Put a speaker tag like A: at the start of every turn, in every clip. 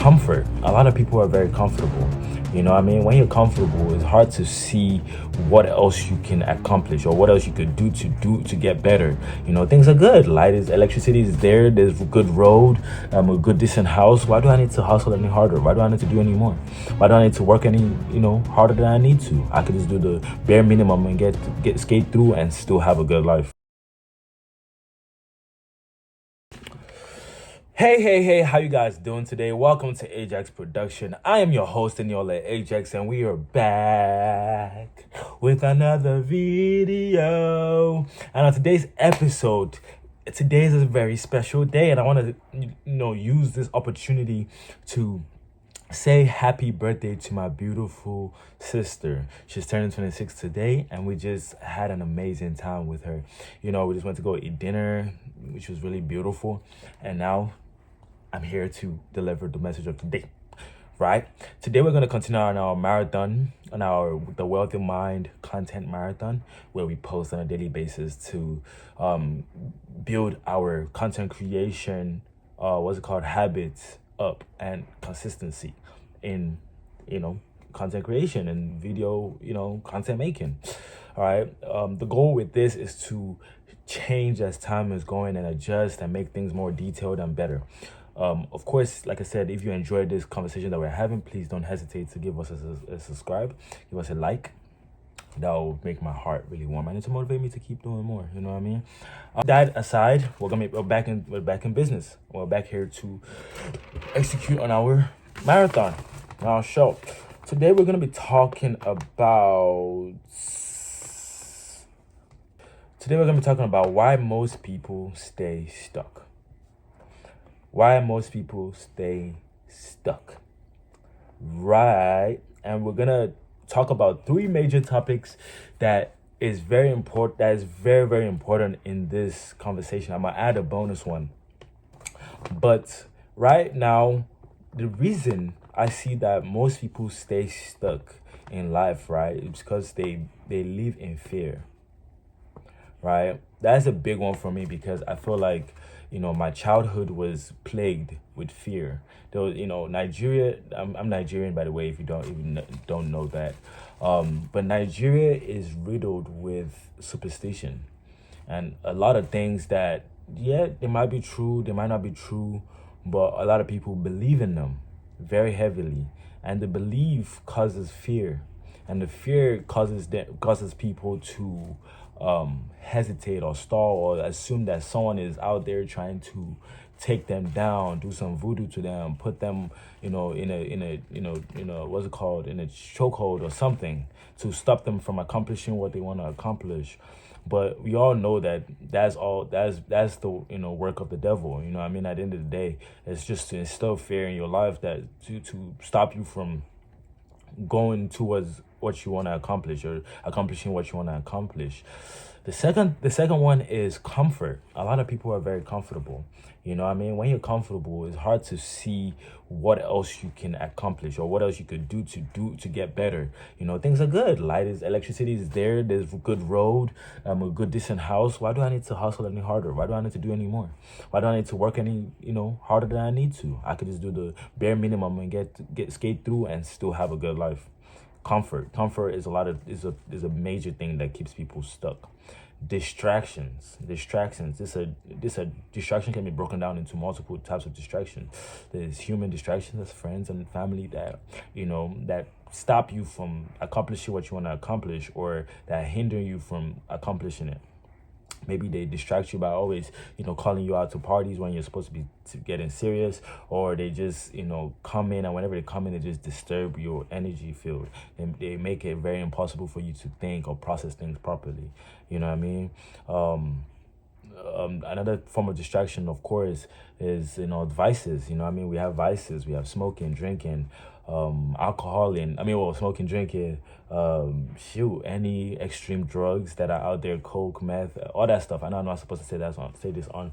A: Comfort. A lot of people are very comfortable. You know what I mean? When you're comfortable, it's hard to see what else you can accomplish or what else you could do to get better. You know, things are good. Light is electricity is there. There's a good road, a good decent house. Why do I need to hustle any harder? Why do I need to do any more? Why do I need to work any harder than I need to? I could just do the bare minimum and get skate through and still have a good life. Hey, how you guys doing today? Welcome to Ajaxx Production. I am your host and your Ajaxx, and we are back with another video. And on today's episode, today is a very special day, and I want to use this opportunity to say happy birthday to my beautiful sister. She's turning 26 today, and we just had an amazing time with her. We just went to go eat dinner, which was really beautiful, and now I'm here to deliver the message of today, right? Today we're going to continue on our marathon, on the Wealthy Mind content marathon, where we post on a daily basis to build our content creation, habits up and consistency in, content creation and video, content making. All right. The goal with this is to change as time is going and adjust and make things more detailed and better. Of course, like I said, if you enjoyed this conversation that we're having, please don't hesitate to give us a subscribe, give us a like. That will make my heart really warm and to motivate me to keep doing more. You know what I mean? That aside, we're back in business. We're back here to execute on our marathon, our show. Today we're gonna be talking about. Why most people stay stuck. Why most people stay stuck. Right. And we're going to talk about three major topics that is very important. That is very, very important in this conversation. I'm going to add a bonus one. But right now, the reason I see that most people stay stuck in life, right, is because they live in fear. Right. That's a big one for me because I feel like my childhood was plagued with fear. There was, Nigeria. I'm Nigerian, by the way, if you don't know that. But Nigeria is riddled with superstition, and a lot of things that they might be true, they might not be true, but a lot of people believe in them very heavily, and the belief causes fear, and the fear causes people to hesitate or stall or assume that someone is out there trying to take them down, do some voodoo to them, put them, in a what's it called, in a chokehold or something to stop them from accomplishing what they want to accomplish. But we all know that that's the work of the devil. You know what I mean? At the end of the day, it's just to instill fear in your life that to stop you from going towards what you want to accomplish or accomplishing what you want to accomplish. The second one is comfort. A lot of people are very comfortable. You know what I mean? When you're comfortable, it's hard to see what else you can accomplish or what else you could do to get better. Things are good. Light is electricity is there. There's a good road, a good decent house. Why do I need to hustle any harder? Why do I need to do any more? Why do I need to work any harder than I need to? I could just do the bare minimum and get skate through and still have a good life. Comfort is a major thing that keeps people stuck. Distractions. This a distraction can be broken down into multiple types of distraction. There's human distractions, that's friends and family that that stop you from accomplishing what you want to accomplish or that hinder you from accomplishing it. Maybe they distract you by always, calling you out to parties when you're supposed to be getting serious, or they just, come in, and whenever they come in, they just disturb your energy field. And they make it very impossible for you to think or process things properly. You know what I mean? Another form of distraction, of course, is vices. We have vices. We have smoking, drinking, alcohol, and smoking, drinking, any extreme drugs that are out there, coke, meth, all that stuff. I know I'm not supposed to say this on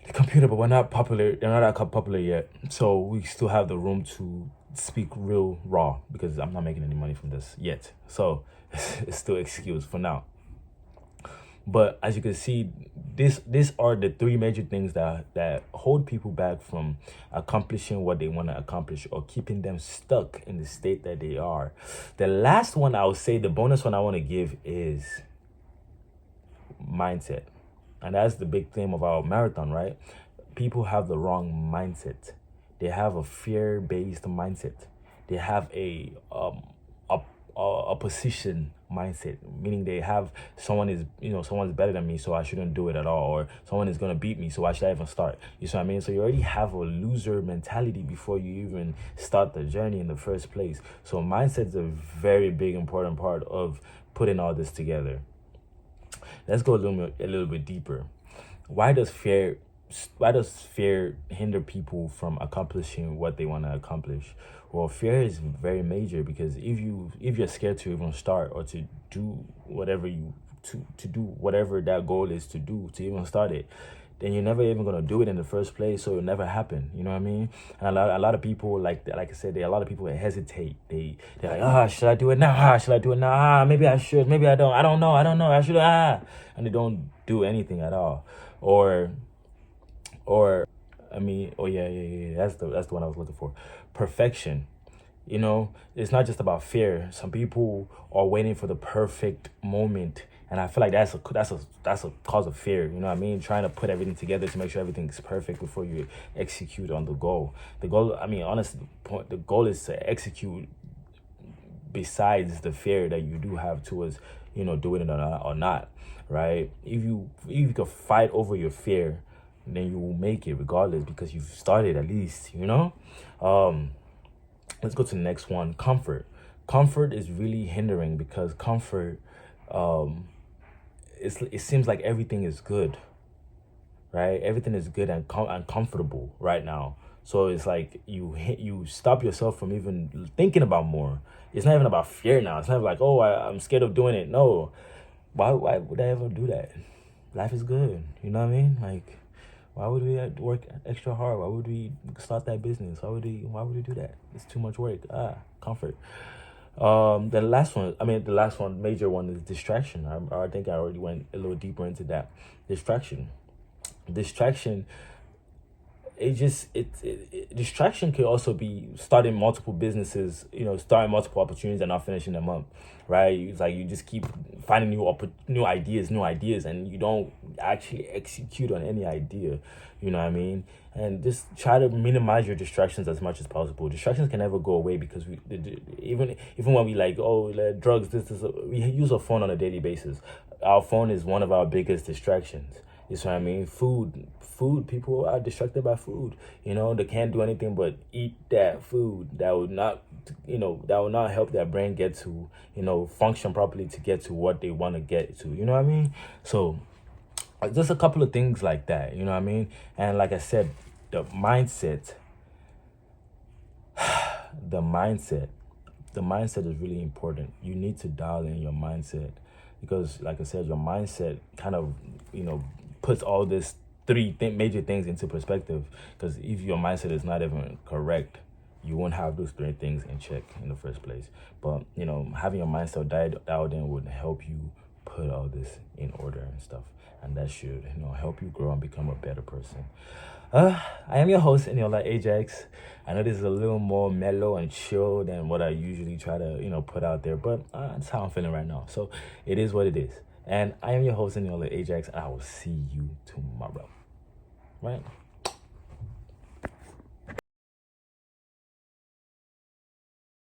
A: the computer, but we're not popular. They're not that popular yet, so we still have the room to speak real raw because I'm not making any money from this yet. So it's still excuse for now. But as you can see, these are the three major things that hold people back from accomplishing what they want to accomplish, or keeping them stuck in the state that they are. The last one, I would say, the bonus one I want to give is mindset. And that's the big theme of our marathon, right? People have the wrong mindset. They have a fear-based mindset. They have a a position mindset, meaning they have someone's better than me, so I shouldn't do it at all, or someone is gonna beat me, so why should I even start? You see what I mean? So you already have a loser mentality before you even start the journey in the first place. So mindset's a very big important part of putting all this together. Let's go a little bit deeper. Why does fear why does fear hinder people from accomplishing what they want to accomplish? Well, fear is very major, because if you're scared to even start, or to do whatever to do whatever that goal is to do, to even start it, then you're never even gonna do it in the first place, so it'll never happen. You know what I mean? And a lot of people, like I said, a lot of people that hesitate. They're like, should I do it now? Should I do it now? Maybe I should. Maybe I don't. I don't know. I should. And they don't do anything at all. Or I mean, oh yeah. That's the one I was looking for. Perfection. It's not just about fear. Some people are waiting for the perfect moment, and I feel like that's a cause of fear. You know what I mean? Trying to put everything together to make sure everything's perfect before you execute on the goal. The goal, I mean, honestly, the goal is to execute. Besides the fear that you do have towards, doing it or not, right? If you can fight over your fear, then you will make it regardless, because you've started at least. Let's go to the next one. Comfort is really hindering, because comfort, it seems like everything is good, right? Everything is good and comfortable right now. So it's like you stop yourself from even thinking about more. It's not even about fear now. It's not like, I'm scared of doing it. No, why would I ever do that? Life is good. You know what I mean? Like, why would we work extra hard? Why would we start that business? Why would we do that? It's too much work. Comfort. The last one, major one, is distraction. I think I already went a little deeper into that. Distraction. Distraction could also be starting multiple businesses, starting multiple opportunities and not finishing them up, right? It's like you just keep finding new ideas, and you don't actually execute on any idea. You know what I mean? And just try to minimize your distractions as much as possible. Distractions can never go away, because even when we drugs, we use a phone on a daily basis. Our phone is one of our biggest distractions. You know what I mean? Food, people are distracted by food. They can't do anything but eat that food that would not help their brain get to, function properly, to get to what they want to get to. You know what I mean? So just a couple of things like that. You know what I mean? And like I said, the mindset is really important. You need to dial in your mindset, because like I said, your mindset kind of, puts all this major things into perspective. Because if your mindset is not even correct, you won't have those three things in check in the first place. But having your mindset dialed in would help you put all this in order and stuff, and that should help you grow and become a better person. I am your host, Eniola Ajaxx. I know this is a little more mellow and chill than what I usually try to put out there, but that's how I'm feeling right now. So it is what it is. And I am your host, Eniola Ajaxx, and I will see you tomorrow. Right?